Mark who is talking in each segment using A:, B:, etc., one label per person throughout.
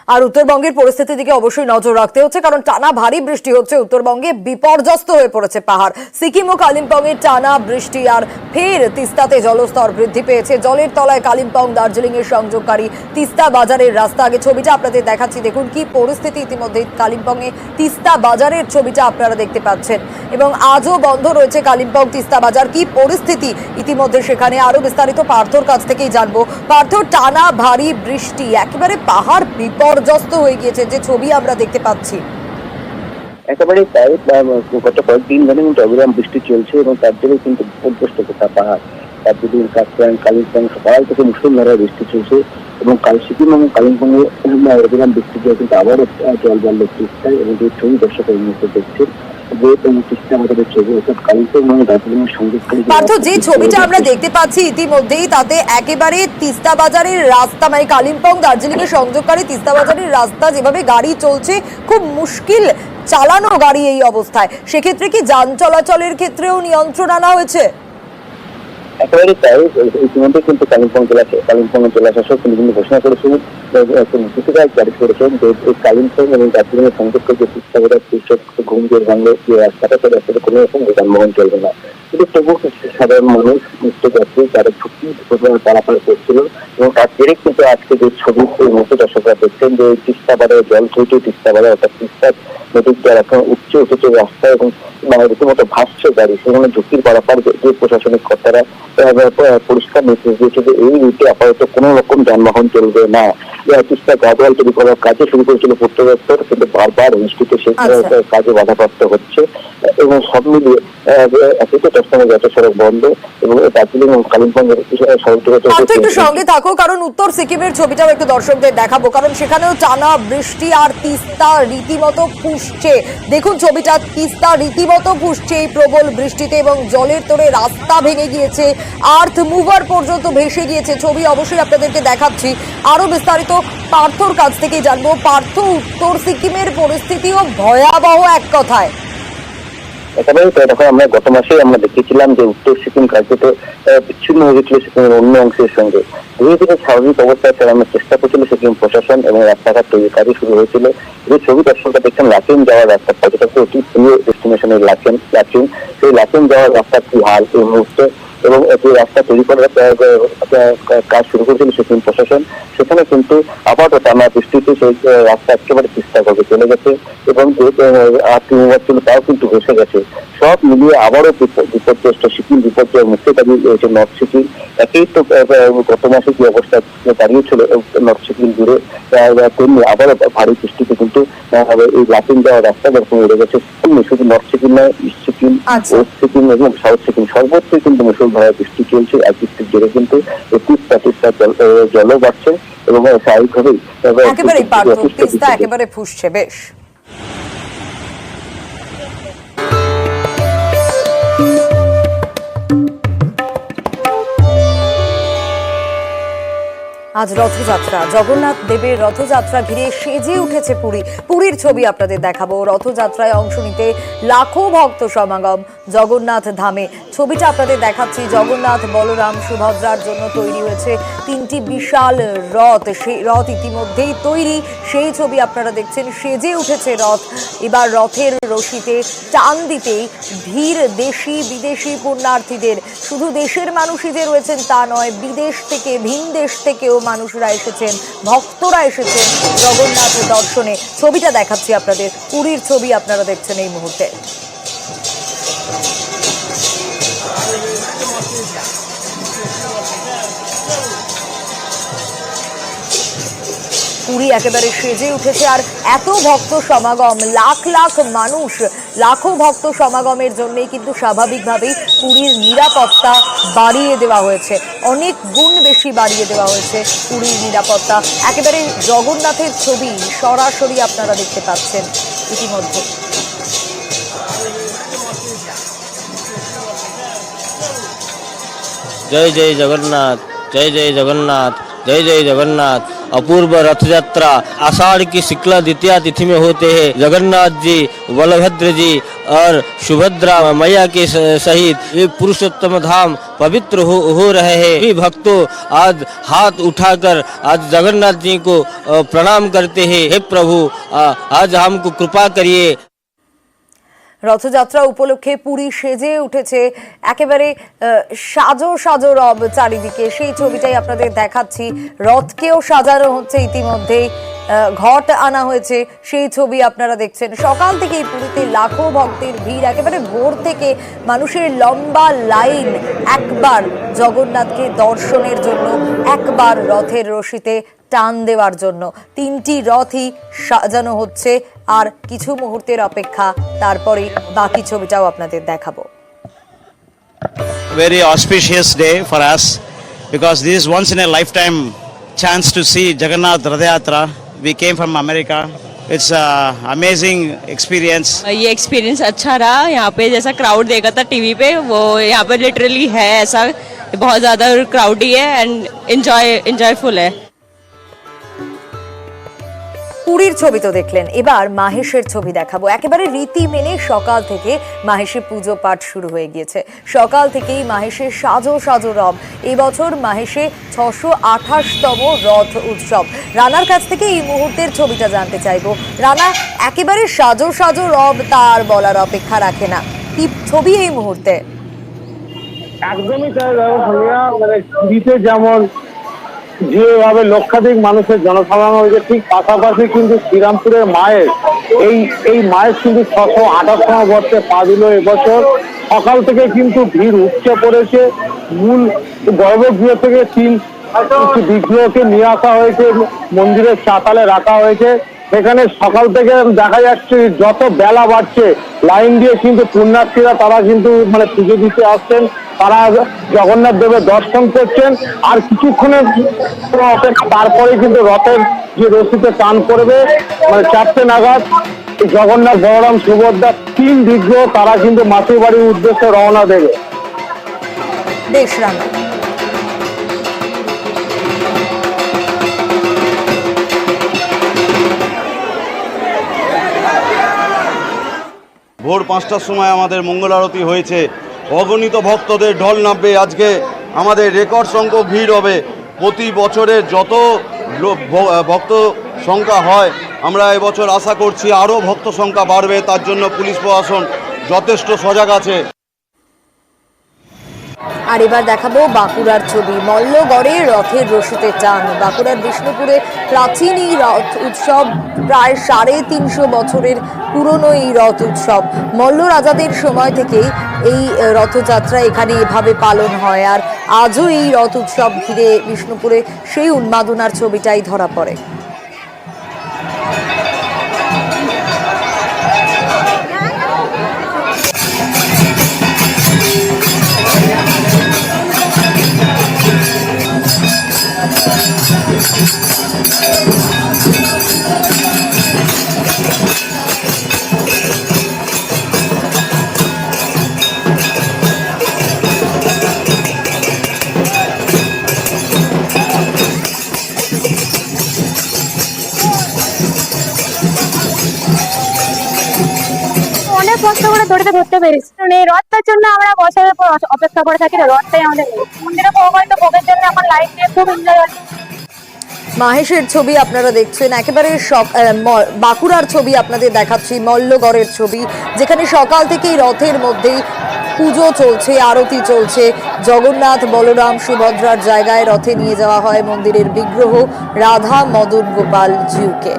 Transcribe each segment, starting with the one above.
A: আর উত্তরবঙ্গের পরিস্থিতির দিকে অবশ্যই নজর রাখতে হচ্ছে, কারণ টানা ভারী বৃষ্টি হচ্ছে। উত্তরবঙ্গে বিপর্যস্ত হয়ে পড়েছে পাহাড়। সিকিম ও কালিম্পংয়ে টানা বৃষ্টি আর ফের তিস্তাতে জলস্তর বৃদ্ধি পেয়েছে। জলের তলায় কালিম্পং দার্জিলিং এর সংযোগকারী তিস্তা বাজারের রাস্তা। আগে ছবিটা আপনাদের দেখাচ্ছি, দেখুন কি পরিস্থিতি। ইতিমধ্যে কালিম্পংয়ে তিস্তা বাজারের ছবিটা আপনারা দেখতে পাচ্ছেন এবং আজও বন্ধ রয়েছে কালিম্পং তিস্তা বাজার। কি পরিস্থিতি ইতিমধ্যে সেখানে, আরো বিস্তারিত পার্থর কাছ থেকেই জানবো। পার্থ, টানা ভারী বৃষ্টি, একেবারে পাহাড় বিপর্যস্ত হয়ে গিয়েছে যে ছবি আমরা দেখতে পাচ্ছি।
B: একেবারে তাই, গত কয়েকদিন ধরে কিন্তু অবিরাম বৃষ্টি চলছে এবং তার জন্য কিন্তু বিপর্যস্ত গোটা পাহাড়। দার্জিলিং, কালিম্পং সকাল থেকে মুষলধারে বৃষ্টি চলছে এবং সিকিম এবং কালিম্পংয়ে অবিরাম বৃষ্টি চলছে, কিন্তু আবারও জল বাড়ল তিস্তায়। এবং যে ছবি দর্শকের মধ্যে দেখছেন
A: যে ছবিটা আমরা দেখতে পাচ্ছি ইতিমধ্যেই, তাতে একেবারে তিস্তা বাজারের রাস্তা, মানে কালিম্পং দার্জিলিং এর সংযোগকারী তিস্তা বাজারের রাস্তা, যেভাবে গাড়ি চলছে খুব মুশকিল চালানো গাড়ি এই অবস্থায়। সেক্ষেত্রে কি যান চলাচলের ক্ষেত্রেও নিয়ন্ত্রণ আনা হয়েছে?
B: একেবারে তাই, ইতিমধ্যে কিন্তু কালিম্পং জেলা শাসক কিন্তু ঘোষণা করেছেন, জারি করেছেন যে কালিম্পং এবং দার্জিলিং এর সংযুক্ত যে তিস্তা বাজার ঘুমজোর বাংলা যে রাস্তাটা, সেই রাস্তাতে কোনো রকম যানবাহন চলবে না। কিন্তু তবুও সাধারণ মানুষ নিত্যযাত্রী তারা ঝুঁকি পারাপার করছিল এবং তার জেরে কিন্তু আজকে যে ছবি মতো দর্শকরা দেখছেন যে তিস্তা বাজারে জল ছুটে তিস্তা বাজার অর্থাৎ তিস্তা নদীর জল এখন উঠছে রাস্তা এবং রীতিমতো ভাসছে গাড়ি। সেখানে ঝুঁকির পারাপার যে প্রশাসনিক কর্তারা পরিষ্কার নির্দেশ দিয়েছে যে এই রুটে আপাতত কোনো রকম যানবাহন চলবে না। তিস্তা গার্ডওয়াল তৈরি করার কাজে শুরু করেছিল পূর্ত দপ্তর, কিন্তু বারবার বৃষ্টিতে সেই কাজে বাধাপ্রাপ্ত হচ্ছে এবং সব মিলিয়ে একে দশটায় যাত্রা সড়ক বন্ধ এবং দার্জিলিং এবং কালিম্পংয়ের
A: একটু সঙ্গে থাকো, কারণ উত্তর সিকিমের ছবিটাও একটু দর্শকদের দেখাবো, কারণ সেখানেও টানা বৃষ্টি আর তিস্তা রীতিমতো ফুসছে। দেখুন ছবিটা, তিস্তা রীতিমতো ফুসছে এই প্রবল বৃষ্টিতে এবং জলের তোড়ে রাস্তা ভেঙে গিয়েছে, আর্থ মুভার পর্যন্ত ভেসে গিয়েছে। ছবি অবশ্যই আপনাদেরকে দেখাচ্ছি। আরো বিস্তারিত পার্থর কাছ থেকে জানবো। পার্থ, উত্তর সিকিমের পরিস্থিতিও ভয়াবহ এক কথায়।
B: একেবারে তখন আমরা গত মাসে আমরা দেখেছিলাম যে উত্তর সিকিম কার্যত বিচ্ছিন্ন হয়ে গেছিল সিকিমের অন্য অংশের সঙ্গে। ধীরে ধীরে স্বাভাবিক অবস্থায় ফেরানোর চেষ্টা করছিল সিকিম প্রশাসন এবং রাস্তাঘাট তৈরির কাজে শুরু হয়েছিল। যে ছবি দর্শকরা দেখছেন লাচেন যাওয়ার রাস্তা, পর্যটকদের অতি প্রিয় ডেস্টিনেশনের লাচেন, সেই লাচেন যাওয়ার রাস্তার কি হাল এই মুহূর্তে এবং যে রাস্তা তৈরি করার কাজ শুরু করেছিল সিকিম প্রশাসন, সেখানে কিন্তু আপাতত টানা বৃষ্টিতে সেই রাস্তা একেবারে তিস্তা ভাবে চলে গেছে এবং যে আর্থিক ছিল তাও কিন্তু ভেসে গেছে। সব মিলিয়ে আবারও বিপর্যস্ত সিকিম বিপর্যয়ের মুখে দাঁড়িয়ে রয়েছে নর্থ সিকিম। একেই তো গত মাসে যে অবস্থা দাঁড়িয়েছিল নর্থ সিকিম জুড়ে, তেমনি আবারও ভারী বৃষ্টিতে কিন্তু এই লাচেন যাওয়ার রাস্তা যেরকম উড়ে গেছে। শুধু নর্থ সিকিম নয়, ইস্ট সিকিম, ওয়েস্ট সিকিম এবং সাউথ সিকিম সর্বত্রই কিন্তু মুষলধারে বৃষ্টি চলছে। আর বৃষ্টির জেরে কিন্তু তিস্তা জলও বাড়ছে এবং স্বাভাবিকভাবেই
A: একেবারে ফুসছে। বেশ, আজ রথযাত্রা, জগন্নাথ দেবের রথযাত্রা ঘিরে সেজে উঠেছে পুরী। পুরীর ছবি আপনাদের দেখাবো। রথযাত্রায় অংশ নিতে লাখো ভক্ত সমাগম জগন্নাথ ধামে। ছবিটা আপনাদের দেখাচ্ছি। জগন্নাথ, বলরাম, সুভদ্রার জন্য তৈরি হয়েছে তিনটি বিশাল রথ। সেই রথ ইতিমধ্যেই তৈরি, সেই ছবি আপনারা দেখছেন। সেজে উঠেছে রথ। এবার রথের রশিতে টান দিতেই ভিড় দেশি বিদেশি পুণ্যার্থীদের। শুধু দেশের মানুষই যে রয়েছেন তা নয়, বিদেশ থেকে, ভিন দেশ থেকেও মানুষরা এসেছেন, ভক্তরা এসেছেন জগন্নাথ দর্শনে। ছবিটা দেখাচ্ছি আপনাদের, পুরীর ছবি আপনারা দেখছেন এই মুহূর্তে। পুরী একেবারে সেজে উঠেছে আর এত ভক্ত সমাগম, লাখ লাখ মানুষ, লাখো ভক্ত সমাগমের জন্যই কিন্তু স্বাভাবিকভাবেই পুরীর নিরাপত্তা বাড়িয়ে দেওয়া হয়েছে, অনেক গুণ বেশি বাড়িয়ে দেওয়া হয়েছে পুরীর নিরাপত্তা। একেবারে জগন্নাথের ছবি সরাসরি আপনারা দেখতে পাচ্ছেন ইতিমধ্যে।
C: জয় জয় জগন্নাথ, জয় জয় জগন্নাথ, জয় জয় জগন্নাথ। अपूर्व रथ यात्रा आषाढ़ की शुक्ला द्वितीया तिथि में होते हैं। जगन्नाथ जी, बलभद्र जी और सुभद्रा मैया के सहित ये पुरुषोत्तम धाम पवित्र हो रहे हैं। सभी भक्तों आज हाथ उठाकर आज जगन्नाथ जी को प्रणाम करते हैं। हे प्रभु आज हमको कृपा करिए।
A: রথযাত্রা উপলক্ষে পুরী সেজে উঠেছে একেবারে সাজো সাজো রব চারিদিকে, সেই ছবিটাই আপনাদের দেখাচ্ছি। রথকেও সাজানো হচ্ছে, ইতিমধ্যেই ঘট আনা হয়েছে, সেই ছবি আপনারা দেখছেন। সকাল থেকেই পুরীতে লাখো ভক্তের ভিড়, একেবারে ভোর থেকে মানুষের লম্বা লাইন একবার জগন্নাথকে দর্শনের জন্য, একবার রথের রশিতে টান দেওয়ার জন্য। তিনটি রথই সাজানো হচ্ছে, আর কিছু মুহূর্তের অপেক্ষা, তারপরে বাকি ছবিটাও আপনাদের দেখাবো।
D: Very auspicious day for us because this is once in a lifetime chance to see Jagannath Rath Yatra. We came from America. It's a amazing experience.
E: ये एक्सपीरियंस अच्छा रहा। यहाँ पे जैसा क्राउड देखा था टीवी पे, वो यहाँ पे लिटरली है ऐसा, बहुत ज़्यादा क्राउडी है एंड एंजॉयफुल है।
A: পুরীর ছবি তো দেখলেন, এবার মাহেশের ছবি দেখাবো। একেবারে রীতি মেনে সকাল থেকে মাহেশে পুজো পাঠ শুরু হয়ে গিয়েছে। সকাল থেকেই মাহেশের সাজো সাজো রব। এবছর মাহেশে 628তম রথ উৎসব। রানার কাছ থেকে এই মুহূর্তের ছবিটা জানতে চাইবো। রানা, একেবারে সাজো সাজো রব, তার বলার অপেক্ষা রাখে না। কি ছবি এই মুহূর্তে?
F: একদমই তাই সোনিয়া, মানে পুরীতে যেমন যেভাবে লক্ষাধিক মানুষের জনসাধারণ হয়েছে, ঠিক পাশাপাশি কিন্তু শ্রীরামপুরের মায়ের এই মায়ের কিন্তু 628তম বর্ষে পা দিল এবছর। সকাল থেকে কিন্তু ভিড় উপচে পড়েছে। মূল গর্ভগৃহ থেকে বিগ্রহকে নিয়ে আসা হয়েছে, মন্দিরের চাতালে রাখা হয়েছে। সেখানে সকাল থেকে দেখা যাচ্ছে যত বেলা বাড়ছে লাইন দিয়ে কিন্তু পুণ্যার্থীরা তারা কিন্তু মানে পুজো দিতে আসছেন, তারা জগন্নাথ দেবের দর্শন করছেন। আর কিছুক্ষণের অপেক্ষা, তারপরে কিন্তু রথের যে রশিতে টান করবে, মানে 4টে নাগাদ জগন্নাথ, বলরাম, সুভদ্রা তিন বিগ্রহ তারা কিন্তু মাসির বাড়ির উদ্দেশ্যে রওনা দেবে।
A: বেশ রানা।
G: ভোর 5টার সময় আমাদের মঙ্গল আরতি হয়েছে। অগণিত ভক্তদের ঢল নামবে। আজকে আমাদের রেকর্ড সংখ্যক ভিড় হবে। প্রতি বছরের যত ভক্ত সংখ্যা হয়, আমরা এবছর আশা করছি আরও ভক্ত সংখ্যা বাড়বে। তার জন্য পুলিশ প্রশাসন যথেষ্ট সজাগ আছে।
A: আর এবার দেখাবো বাঁকুড়ার ছবি। মল্লগড়ে রথের রশিতে টান। বাঁকুড়ার বিষ্ণুপুরে প্রাচীন এই রথ উৎসব, প্রায় 350 বছরের পুরনো এই রথ উৎসব। মল্ল রাজাদের সময় থেকেই এই রথযাত্রা এখানে এভাবে পালন হয়, আর আজও এই রথ উৎসব ঘিরে বিষ্ণুপুরে সেই উন্মাদনার ছবিটাই ধরা পড়ে।
H: অনেক কষ্ট করে ধরতে পেরেছি, কারণ এই রথটার জন্য আমরা বছরের পর অপেক্ষা করে থাকি। রথটাই আমাদের মন্দিরে ভোগ হয়, তো ভোগের জন্য আমার লাইফ নিয়ে খুব এনজয় হচ্ছে।
A: মাহেশের ছবি আপনারা দেখছেন, একেবারে বাঁকুড়ার ছবি আপনাদের দেখাচ্ছি, মল্লগড়ের ছবি, যেখানে সকাল থেকেই রথের মধ্যেই পুজো চলছে, আরতি চলছে। জগন্নাথ, বলরাম, সুভদ্রার জায়গায় রথে নিয়ে যাওয়া হয় মন্দিরের বিগ্রহ রাধা মদন গোপাল জিউকে।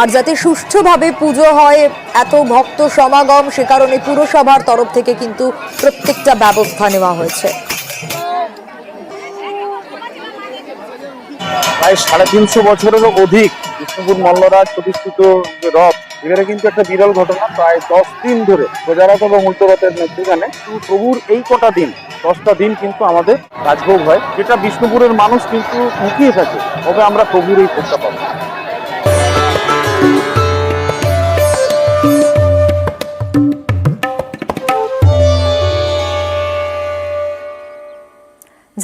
A: আর যাতে সুষ্ঠুভাবে পুজো হয়, এত ভক্ত সমাগম, সে কারণে পুরসভার তরফ থেকে কিন্তু প্রত্যেকটা ব্যবস্থা নেওয়া হয়েছে।
F: প্রায় 350 বছরেরও অধিক বিষ্ণুপুর মল্লরাজ প্রতিষ্ঠিত যে রথ, এখানে কিন্তু একটা বিরল ঘটনা। প্রায় 10 দিন ধরে প্রজারথ এবং উল্টোরথের মধ্যখানে প্রভুর এই কটা দিন, 10টা দিন কিন্তু আমাদের রাজভোগ হয়, যেটা বিষ্ণুপুরের মানুষ কিন্তু মুখিয়ে থাকে, তবে আমরা প্রভুর এই ভোগটা পাবো।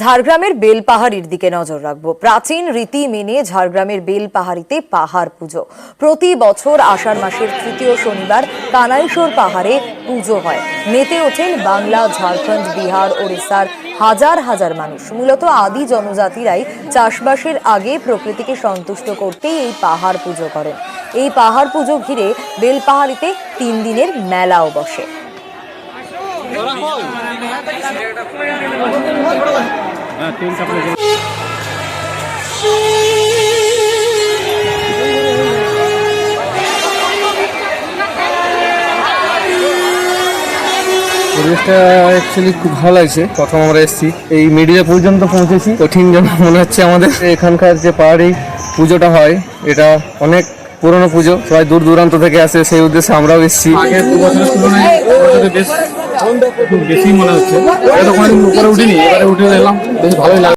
A: ঝাড়গ্রামের বেলপাহাড়ির দিকে নজর রাখবো। প্রাচীন রীতি মেনে ঝাড়গ্রামের বেলপাহাড়িতে পাহাড় পুজো। প্রতি বছর আষাঢ় মাসের তৃতীয় শনিবার কানাইশোর পাহাড়ে পুজো হয়। মেতে ওঠেন বাংলা, ঝাড়খণ্ড, বিহার, ওড়িশার হাজার হাজার মানুষ। মূলত আদি জনজাতিরাই চাষবাসের আগে প্রকৃতিকে সন্তুষ্ট করতেই এই পাহাড় পুজো করেন। এই পাহাড় পুজো ঘিরে বেলপাহাড়িতে 3 দিনের মেলাও বসে।
I: পরিবেশটা অ্যাকচুয়ালি খুব ভালো লাগছে। প্রথম আমরা এসেছি, এই মিডিয়া পর্যন্ত পৌঁছেছি। কঠিন যেন মনে হচ্ছে আমাদের। এখানকার যে পাহাড়ি পুজোটা হয়, এটা অনেক পুরনো পুজো, সবাই দূর দূরান্ত থেকে আসে, সেই উদ্দেশ্যে আমরাও এসেছি। আগের 2 বছরের তুলনায় বেশ বেশি মনে হচ্ছে। এটা তো কোনোদিন উপরে উঠিনি, এবারে উঠে এলাম, বেশ ভালোই লাগছে।